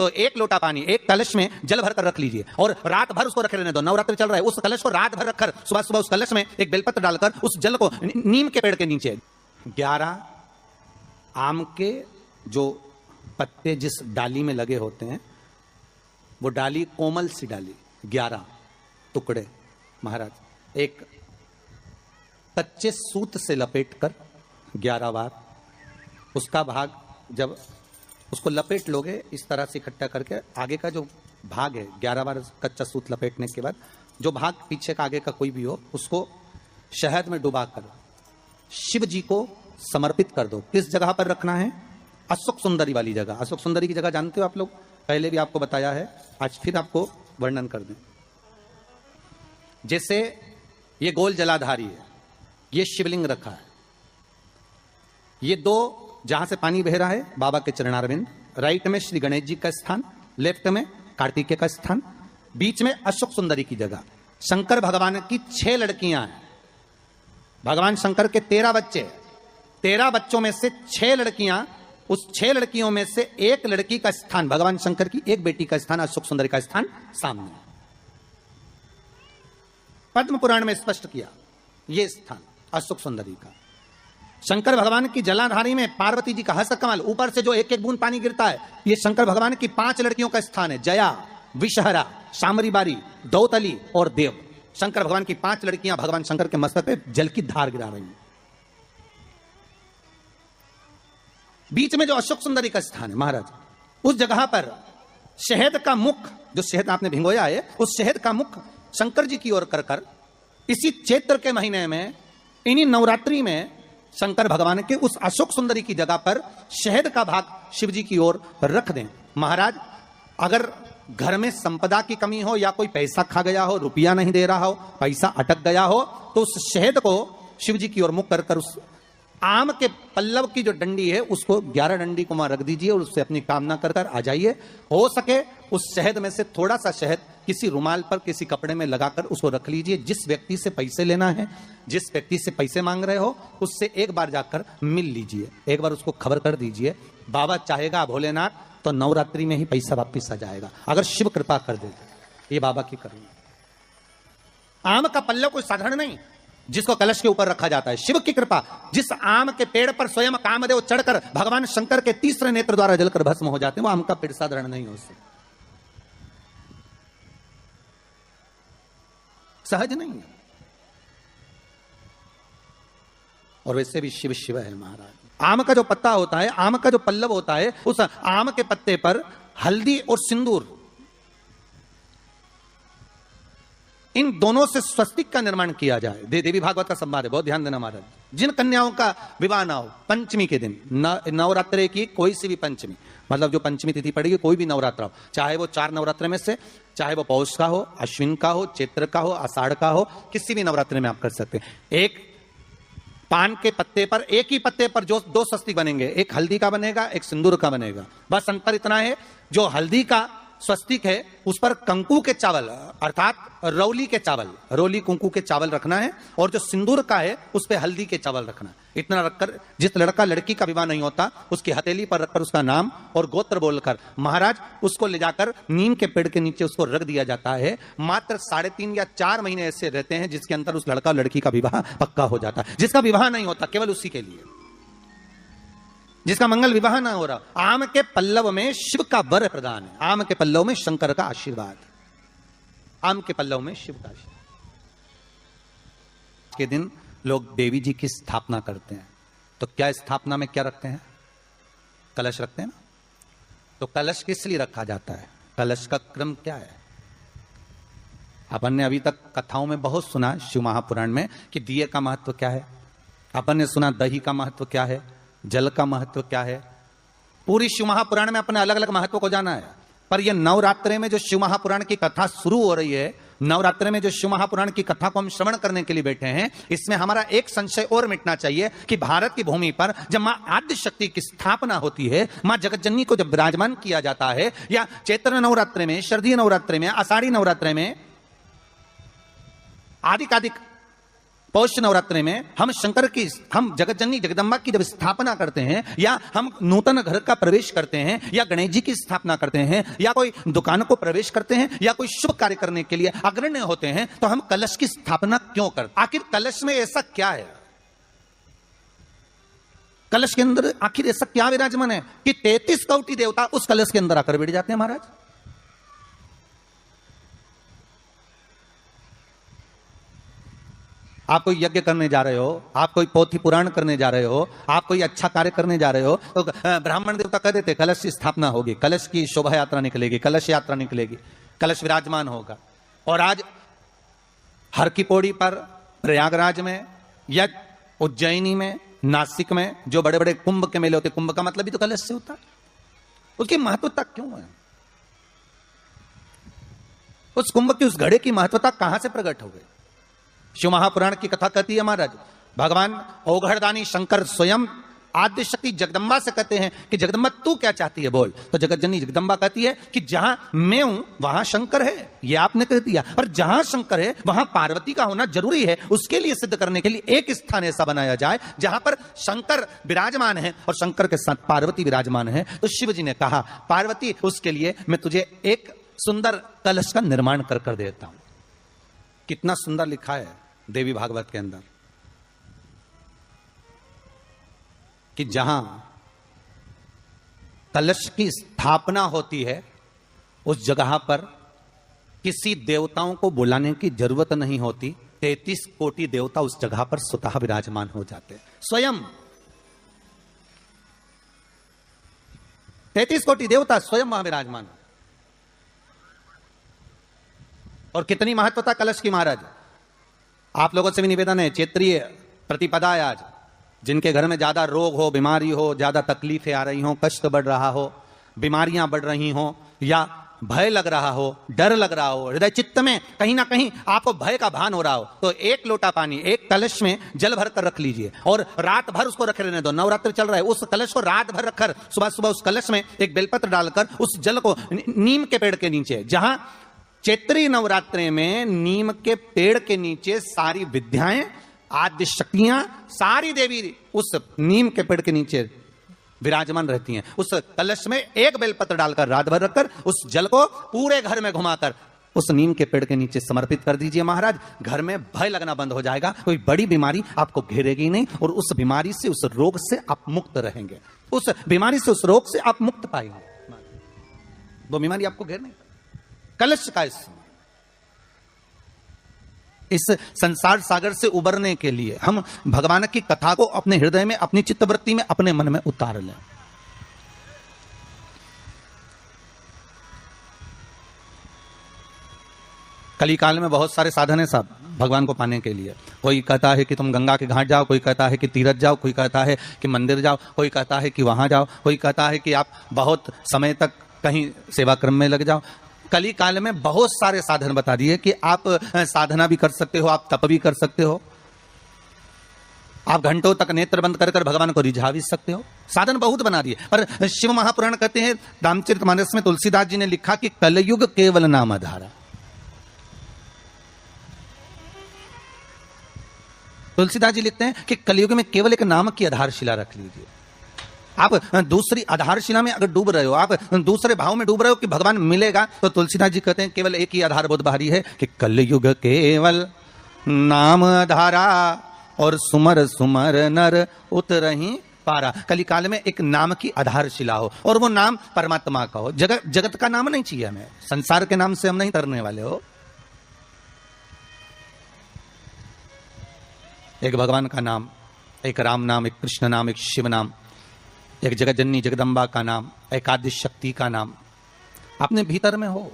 तो एक लोटा पानी एक कलश में जल भर कर रख लीजिए और रात भर उसको रखे रहने दो। नवरात्र चल रहा है, उस कलश को रात भर रखकर सुबह सुबह उस कलश में एक बेलपत्र डालकर उस जल को नीम के पेड़ के नीचे 11 आम के जो पत्ते जिस डाली में लगे होते हैं वो डाली कोमल सी डाली 11 टुकड़े महाराज एक कच्चे सूत से लपेटकर 11 बार उसका भाग जब उसको लपेट लोगे इस तरह से इकट्ठा करके आगे का जो भाग है 11 बार कच्चा सूत लपेटने के बाद जो भाग पीछे का आगे का कोई भी हो उसको शहद में डुबा कर शिव जी को समर्पित कर दो। किस जगह पर रखना है? अशोक सुंदरी वाली जगह। अशोक सुंदरी की जगह जानते हो आप लोग, पहले भी आपको बताया है, आज फिर आपको वर्णन कर दें। जैसे ये गोल जलाधारी है, ये शिवलिंग रखा है, ये दो जहां से पानी बह रहा है बाबा के चरणारविंद, राइट में श्री गणेश जी का स्थान, लेफ्ट में कार्तिकेय का स्थान, बीच में अशोक सुंदरी की जगह। शंकर भगवान की 6 लड़कियां हैं। भगवान शंकर के 13 बच्चे, 13 बच्चों में से 6 लड़कियां, उस 6 लड़कियों में से एक लड़की का स्थान, भगवान शंकर की एक बेटी का स्थान, अशोक सुंदरी का स्थान सामने। पद्म पुराण में स्पष्ट किया यह स्थान अशोक सुंदरी का। शंकर भगवान की जलाधारी में पार्वती जी का हस्त कमल, ऊपर से जो एक एक बूंद पानी गिरता है, यह शंकर भगवान की 5 लड़कियों का स्थान है। जया, विषहरा, शामरी बारी, दौतली और देव। शंकर भगवान की 5 लड़कियां भगवान शंकर के मस्तक पे जल की धार गिरा रही हैं। बीच में जो अशोक सुंदरी का स्थान है महाराज, उस जगह पर शहद का मुख, जो शहद आपने भिंगोया है, उस शहद का मुख शंकर जी की ओर कर कर इसी चैत्र के महीने में, इन्हीं नवरात्रि में शंकर भगवान के उस अशोक सुंदरी की जगह पर शहद का भाग शिव जी की ओर रख दें। महाराज अगर घर में संपदा की कमी हो या कोई पैसा खा गया हो, रुपया नहीं दे रहा हो, पैसा अटक गया हो, तो उस शहद को शिव जी की ओर मुख कर कर उस आम के पल्लव की जो डंडी है उसको 11 डंडी को वहां रख दीजिए और उससे अपनी कामना कर कर आ जाइए। हो सके उस शहद में से थोड़ा सा शहद किसी रुमाल पर किसी कपड़े में लगाकर उसको रख लीजिए। जिस व्यक्ति से पैसे लेना है, जिस व्यक्ति से पैसे मांग रहे हो, उससे एक बार जाकर मिल लीजिए, एक बार उसको खबर कर दीजिए। बाबा चाहेगा भोलेनाथ तो नवरात्रि में ही पैसा वापिस आ जाएगा, अगर शिव कृपा कर दे। ये बाबा की करुणा। आम का पल्लव कोई साधारण नहीं जिसको कलश के ऊपर रखा जाता है, शिव की कृपा। जिस आम के पेड़ पर स्वयं कामदेव चढ़कर भगवान शंकर के तीसरे नेत्र द्वारा जलकर भस्म हो जाते हैं, वो आम का पेड़ साधारण नहीं हो सकता, सहज नहीं है। और वैसे भी शिव शिव है महाराज। आम का जो पत्ता होता है, आम का जो पल्लव होता है, उस आम के पत्ते पर हल्दी और सिंदूर, इन दोनों से स्वस्तिक का निर्माण किया जाए। देवी भागवत का संवाद है, बहुत ध्यान देना महाराज। जिन कन्याओं का विवाह ना हो, पंचमी के दिन, नवरात्रे की कोई सी भी पंचमी, मतलब जो पंचमी तिथि पड़ेगी, कोई भी नवरात्र हो, चाहे वो 4 नवरात्र में से, चाहे वो पौष का हो, अश्विन का हो, चैत्र का हो, आषाढ़ का हो, किसी भी नवरात्र में आप कर सकते हैं। एक पान के पत्ते पर, एक ही पत्ते पर जो 2 स्वस्तिक बनेंगे, एक हल्दी का बनेगा, एक सिंदूर का बनेगा। बस अंतर इतना है, जो हल्दी का स्वस्तिक है उस पर कंकु के चावल अर्थात रौली के चावल, रोली कुंकू के चावल रखना है, और जो सिंदूर का है उस पर हल्दी के चावल रखना है। इतना रखकर जिस लड़का लड़की का विवाह नहीं होता उसकी हथेली पर रखकर उसका नाम और गोत्र बोलकर महाराज उसको ले जाकर नीम के पेड़ के नीचे उसको रख दिया जाता है। मात्र 3.5 या 4 महीने ऐसे रहते हैं जिसके अंदर उस लड़का लड़की का विवाह पक्का हो जाता है। जिसका विवाह नहीं होता केवल उसी के लिए, जिसका मंगल विवाह ना हो रहा, आम के पल्लव में शिव का वर प्रदान है, आम के पल्लव में शंकर का आशीर्वाद, आम के पल्लव में शिव का आशीर्वाद। के दिन लोग देवी जी की स्थापना करते हैं, तो क्या स्थापना में क्या रखते हैं? कलश रखते हैं ना। तो कलश किस लिए रखा जाता है? कलश का क्रम क्या है? अपन ने अभी तक कथाओं में बहुत सुना शिव महापुराण में कि दिए का महत्व क्या है, अपन ने सुना दही का महत्व क्या है, जल का महत्व क्या है। पूरी शिव महापुराण में अपने अलग अलग महत्व को जाना है। पर यह नवरात्रे में जो शिव महापुराण की कथा शुरू हो रही है, नवरात्रे में जो शिव महापुराण की कथा को हम श्रवण करने के लिए बैठे हैं, इसमें हमारा एक संशय और मिटना चाहिए कि भारत की भूमि पर जब मां आद्य शक्ति की स्थापना होती है, मां जगतजननी को जब विराजमान किया जाता है, या चैत्र नवरात्रे में, शरदीय नवरात्रे में, आषाढ़ी नवरात्रे में, आदिकादिक पौष नवरात्रि में हम जगत जननी जगदम्बा की जब स्थापना करते हैं, या हम नूतन घर का प्रवेश करते हैं, या गणेश जी की स्थापना करते हैं, या कोई दुकान को प्रवेश करते हैं, या कोई शुभ कार्य करने के लिए अग्रण्य होते हैं, तो हम कलश की स्थापना क्यों करते? आखिर कलश में ऐसा क्या है? कलश के अंदर आखिर ऐसा क्या विराजमान है कि 33 कोटि देवता उस कलश के अंदर आकर बैठ जाते हैं? महाराज, आप कोई यज्ञ करने जा रहे हो, आप कोई पोथी पुराण करने जा रहे हो, आप कोई अच्छा कार्य करने जा रहे हो, तो ब्राह्मण देवता कह देते कलश की स्थापना होगी, कलश की शोभा यात्रा निकलेगी, कलश यात्रा निकलेगी, कलश विराजमान होगा। और आज हर की पौड़ी पर, प्रयागराज में, या उज्जैनी में, नासिक में जो बड़े बड़े कुंभ के मेले होते, कुंभ का मतलब भी तो कलश से होता है। उसकी महत्वता क्यों है? उस कुंभ की, उस घड़े की महत्वता कहां से प्रकट हो गई? शिव महापुराण की कथा कहती है महाराज, भगवान ओघड़दानी शंकर स्वयं आद्य शक्ति जगदम्बा से कहते हैं कि जगदम्बा तू क्या चाहती है बोल। तो जगत जननी जगदम्बा कहती है कि जहां मैं हूं वहां शंकर है, ये आपने कह दिया, पर जहां शंकर है वहां पार्वती का होना जरूरी है। उसके लिए सिद्ध करने के लिए एक स्थान ऐसा बनाया जाए जहां पर शंकर विराजमान है और शंकर के साथ पार्वती विराजमान है। तो शिव जी ने कहा, पार्वती उसके लिए मैं तुझे एक सुंदर कलश का निर्माण कर देता हूं। कितना सुंदर लिखा है देवी भागवत के अंदर कि जहां कलश की स्थापना होती है उस जगह पर किसी देवताओं को बुलाने की जरूरत नहीं होती। 33 कोटि देवता उस जगह पर स्वतः विराजमान हो जाते हैं। स्वयं 33 कोटि देवता स्वयं वहां विराजमान। और कितनी महत्वता कलश की महाराज। आप लोगों से भी निवेदन है, क्षेत्रीय प्रतिपदा है आज, जिनके घर में ज्यादा रोग हो, बीमारी हो, ज्यादा तकलीफें आ रही हो, कष्ट बढ़ रहा हो, बीमारियां बढ़ रही हो, या भय लग रहा हो, डर लग रहा हो, हृदय चित्त में कहीं ना कहीं आपको भय का भान हो रहा हो, तो एक लोटा पानी, एक कलश में जल भर कर रख लीजिए और रात भर उसको रखे रहने दो। नवरात्र चल रहा है, उस कलश को रात भर रखकर सुबह सुबह उस कलश में एक बेलपत्र डालकर उस जल को नीम के पेड़ के नीचे, जहां चैत्री नवरात्रि में नीम के पेड़ के नीचे सारी विद्याएं, आद्य शक्तियां, सारी देवी उस नीम के पेड़ के नीचे विराजमान रहती हैं। उस कलश में एक बेलपत्र डालकर रात भर रखकर उस जल को पूरे घर में घुमाकर उस नीम के पेड़ के नीचे समर्पित कर दीजिए महाराज। घर में भय लगना बंद हो जाएगा, कोई बड़ी बीमारी आपको घेरेगी नहीं और उस बीमारी से, उस रोग से आप मुक्त रहेंगे। उस बीमारी से, उस रोग से आप मुक्त पाएंगे, वो बीमारी आपको घेर नहीं। कलश का इस संसार सागर से उबरने के लिए हम भगवान की कथा को अपने हृदय में, अपनी चित्तवृत्ति में, अपने मन में उतार लें। कलिकाल में बहुत सारे साधन है साहब भगवान को पाने के लिए। कोई कहता है कि तुम गंगा के घाट जाओ, कोई कहता है कि तीरथ जाओ, कोई कहता है कि मंदिर जाओ, कोई कहता है कि वहां जाओ, कोई कहता है कि आप बहुत समय तक कहीं सेवा क्रम में लग जाओ। कली काल में बहुत सारे साधन बता दिए कि आप साधना भी कर सकते हो, आप तप भी कर सकते हो, आप घंटों तक नेत्र बंद कर भगवान को रिझा भी सकते हो। साधन बहुत बना दिए। पर शिव महापुराण कहते हैं, रामचरितमानस में तुलसीदास जी ने लिखा कि कलयुग केवल नाम आधारा। तुलसीदास जी लिखते हैं कि कलयुग में केवल एक नाम की आधारशिला रख लीजिए। आप दूसरी आधारशिला में अगर डूब रहे हो, आप दूसरे भाव में डूब रहे हो कि भगवान मिलेगा, तो तुलसीदास जी कहते हैं केवल एक ही आधार बहुत भारी है कि कलयुग केवल नाम आधारा और सुमर सुमर नर उतरहि पारा। कलिकाल में एक नाम की आधारशिला हो और वो नाम परमात्मा का हो। जगत का नाम नहीं चाहिए हमें, संसार के नाम से हम नहीं तरने वाले हो। एक भगवान का नाम, एक राम नाम, एक कृष्ण नाम, एक शिव नाम, एक जगत जननी जगदम्बा का नाम, एक आद्य शक्ति का नाम अपने भीतर में हो।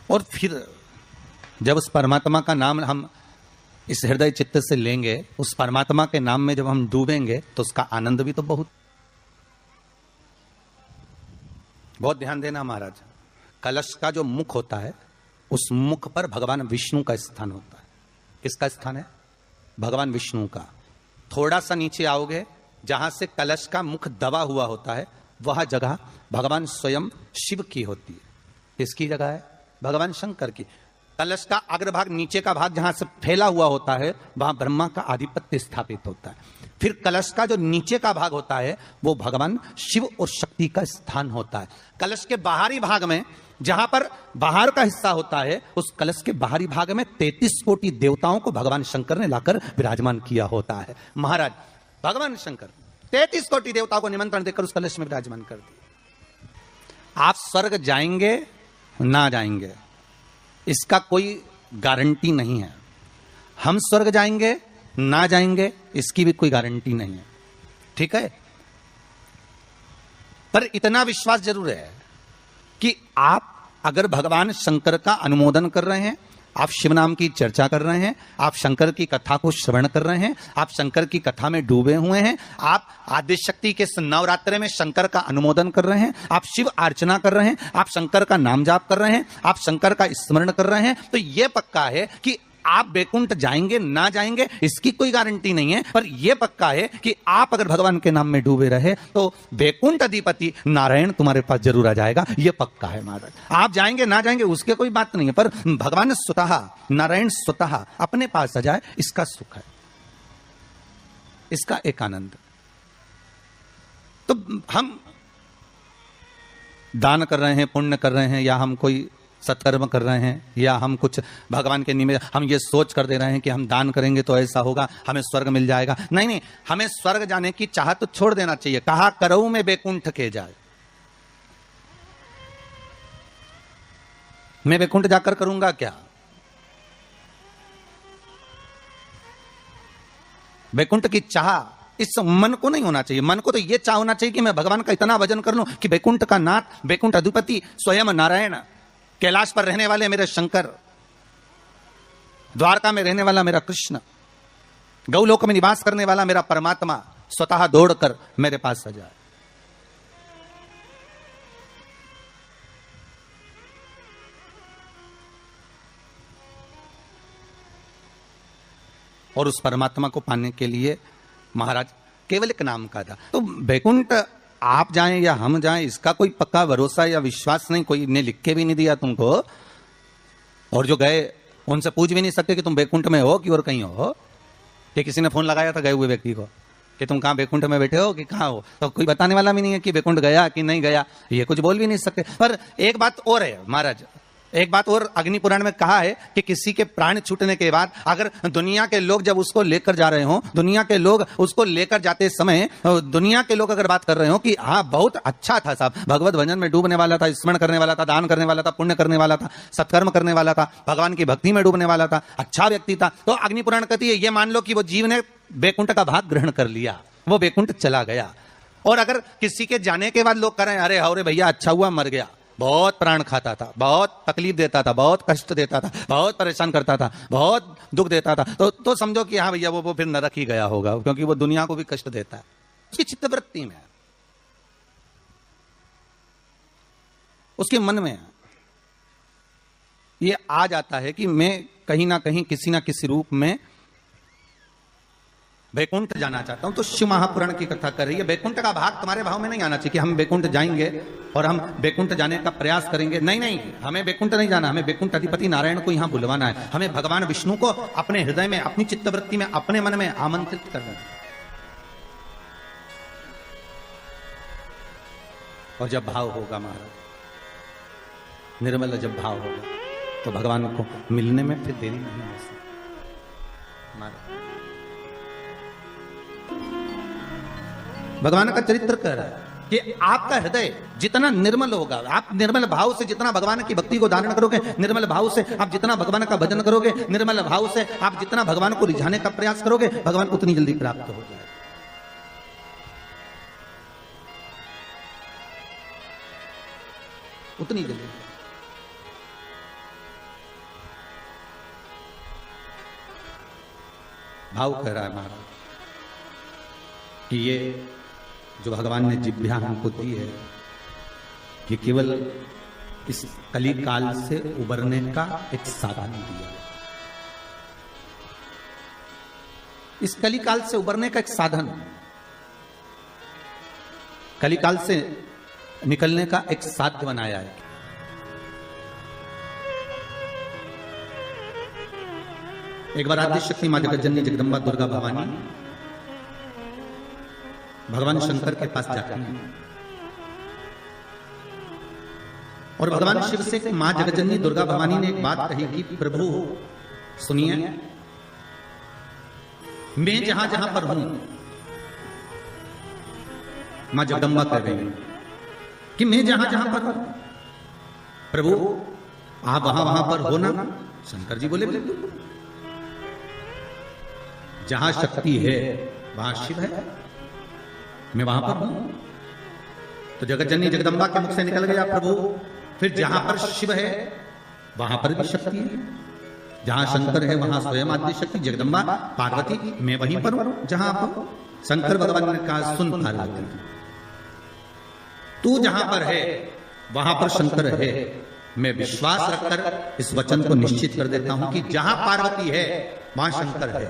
और फिर जब उस परमात्मा का नाम हम इस हृदय चित्त से लेंगे, उस परमात्मा के नाम में जब हम डूबेंगे, तो उसका आनंद भी तो बहुत ध्यान देना महाराज। कलश का जो मुख होता है, उस मुख पर भगवान विष्णु का स्थान होता है। किसका स्थान है? भगवान विष्णु का। थोड़ा सा नीचे आओगे, जहां से कलश का मुख दबा हुआ होता है, वह जगह भगवान स्वयं शिव की होती है। किसकी जगह है? भगवान शंकर की। कलश का अग्रभाग, नीचे का भाग जहां से फैला हुआ होता है, वहां ब्रह्मा का आधिपत्य स्थापित होता है। फिर कलश का जो नीचे का भाग होता है वो भगवान शिव और शक्ति का स्थान होता है। कलश के बाहरी भाग में, जहां पर बाहर का हिस्सा होता है, उस कलश के बाहरी भाग में 33 कोटि देवताओं को भगवान शंकर ने लाकर विराजमान किया होता है। महाराज भगवान शंकर 33 कोटि देवताओं को निमंत्रण देकर उस कलश में विराजमान कर दिया। आप स्वर्ग जाएंगे ना जाएंगे इसका कोई गारंटी नहीं है। हम स्वर्ग जाएंगे ना जाएंगे इसकी भी कोई गारंटी नहीं है, ठीक है। पर इतना विश्वास जरूर है कि आप अगर भगवान शंकर का अनुमोदन कर रहे हैं, आप शिव नाम की चर्चा कर रहे हैं, आप शंकर की कथा को श्रवण कर रहे हैं, आप शंकर की कथा में डूबे हुए हैं, आप आदिशक्ति के नवरात्रे में शंकर का अनुमोदन कर रहे हैं, आप शिव अर्चना कर रहे हैं, आप शंकर का नाम जाप कर रहे हैं, आप शंकर का स्मरण कर रहे हैं, तो यह पक्का है कि आप बैकुंठ जाएंगे ना जाएंगे इसकी कोई गारंटी नहीं है। पर यह पक्का है कि आप अगर भगवान के नाम में डूबे रहे तो बैकुंठ अधिपति नारायण तुम्हारे पास जरूर आ जाएगा, यह पक्का है महाराज। आप जाएंगे ना जाएंगे उसके कोई बात नहीं है, पर भगवान स्वतः, नारायण स्वतः अपने पास आ जाए, इसका सुख है, इसका एक आनंद। तो हम दान कर रहे हैं, पुण्य कर रहे हैं, या हम कोई सत्कर्म कर रहे हैं, या हम कुछ भगवान के निमित्त हम ये सोच कर दे रहे हैं कि हम दान करेंगे तो ऐसा होगा, हमें स्वर्ग मिल जाएगा। नहीं नहीं, हमें स्वर्ग जाने की चाह तो छोड़ देना चाहिए। कहा करऊ में बैकुंठ के जाए, मैं बैकुंठ जाकर करूंगा क्या? बैकुंठ की चाह इस मन को नहीं होना चाहिए। मन को तो यह चाह होना चाहिए कि मैं भगवान का इतना भजन कर लूं कि बैकुंठ का नाथ, बैकुंठ अधिपति स्वयं नारायण, कैलाश पर रहने वाले मेरे शंकर, द्वारका में रहने वाला मेरा कृष्ण, गौलोक में निवास करने वाला मेरा परमात्मा स्वतः दौड़कर मेरे पास आ जाए। और उस परमात्मा को पाने के लिए महाराज केवल एक नाम का था। तो बैकुंठ आप जाएं या हम जाएं इसका कोई पक्का भरोसा या विश्वास नहीं, कोई ने लिख के भी नहीं दिया तुमको, और जो गए उनसे पूछ भी नहीं सकते कि तुम बैकुंठ में हो कि और कहीं हो। कि किसी ने फोन लगाया था गए हुए व्यक्ति को कि तुम कहां बैकुंठ में बैठे हो कि कहां हो, तो कोई बताने वाला भी नहीं है कि बैकुंठ गया कि नहीं गया, ये कुछ बोल भी नहीं सकते। पर एक बात और है महाराज, एक बात और अग्नि पुराण में कहा है कि किसी के प्राण छूटने के बाद अगर दुनिया के लोग जब उसको लेकर जा रहे हो, दुनिया के लोग उसको लेकर जाते समय दुनिया के लोग अगर बात कर रहे हो कि हाँ बहुत अच्छा था साहब, भगवत भजन में डूबने वाला था, स्मरण करने वाला था, दान करने वाला था, पुण्य करने वाला था, सत्कर्म करने वाला था, भगवान की भक्ति में डूबने वाला था, अच्छा व्यक्ति था, तो अग्नि पुराण कहती है ये मान लो कि वो जीव ने बैकुंठ का भाग ग्रहण कर लिया, वो बैकुंठ चला गया। और अगर किसी के जाने के बाद लोग कह रहे हैं अरे भैया अच्छा हुआ मर गया, बहुत प्राण खाता था, बहुत तकलीफ देता था, बहुत कष्ट देता था, बहुत परेशान करता था, बहुत दुख देता था, तो समझो कि हाँ भैया वो फिर नरक ही गया होगा, क्योंकि वो दुनिया को भी कष्ट देता है। उसकी चित्तवृत्ति में, उसके मन में ये आ जाता है कि मैं कहीं ना कहीं किसी ना किसी रूप में बैकुंठ जाना चाहता हूं। तो शिव महापुराण की कथा कर रही है, बैकुंठ का भाग तुम्हारे भाव में नहीं आना चाहिए कि हम बैकुंठ जाएंगे और हम बैकुंठ जाने का प्रयास करेंगे। नहीं नहीं, हमें बैकुंठ नहीं जाना, हमें बैकुंठ अधिपति नारायण को यहां बुलवाना है, हमें भगवान विष्णु को अपने हृदय में, अपनी चित्तवृत्ति में, अपने मन में आमंत्रित करना है। और जब भाव होगा महाराज, निर्मल जब भाव होगा तो भगवान को मिलने में फिर देरी नहीं हो सकती महाराज। भगवान का चरित्र कह रहा है कि आपका हृदय जितना निर्मल होगा, आप निर्मल भाव से जितना भगवान की भक्ति को धारण करोगे, निर्मल भाव से आप जितना भगवान का भजन करोगे, निर्मल भाव से आप जितना भगवान को रिझाने का प्रयास करोगे, भगवान उतनी जल्दी प्राप्त हो जाए। उतनी जल्दी। भाव कह रहा है महाराज कि ये जो भगवान ने जिभ्या हमको दी है, ये केवल इस कली काल से उबरने का एक साधन दिया है। इस कली काल से उबरने का एक साधन, कली काल से निकलने का एक साध्य बनाया है। एक बार आद्य शक्ति मां जगतजननी जगदम्बा दुर्गा भवानी भगवान शंकर के पास जाती हैं और भगवान शिव से मां जगतजननी दुर्गा भवानी ने एक बात कही कि प्रभु सुनिए, मैं जहां जहां पर हूं, मां जगदम्बा कह रही है कि मैं जहां जहां पर हूं प्रभु आप वहां वहां पर हो ना। शंकर जी बोले बिल्कुल, जहां शक्ति है वहां शिव है, मैं वहां पर हूं। तो जगतजननी जगदम्बा के मुख से निकल गया प्रभु फिर जहां पर शिव है वहां पर भी शक्ति है, जहां शंकर है वहां स्वयं आद्य शक्ति जगदम्बा पार्वती, मैं वहीं पर हूं जहां आप हो। शंकर भगवान ने कहा सुन पार्वती, तू जहां पर है वहां पर शंकर है। मैं विश्वास रखकर इस वचन को निश्चित कर देता हूं कि जहां पार्वती है वहां शंकर है।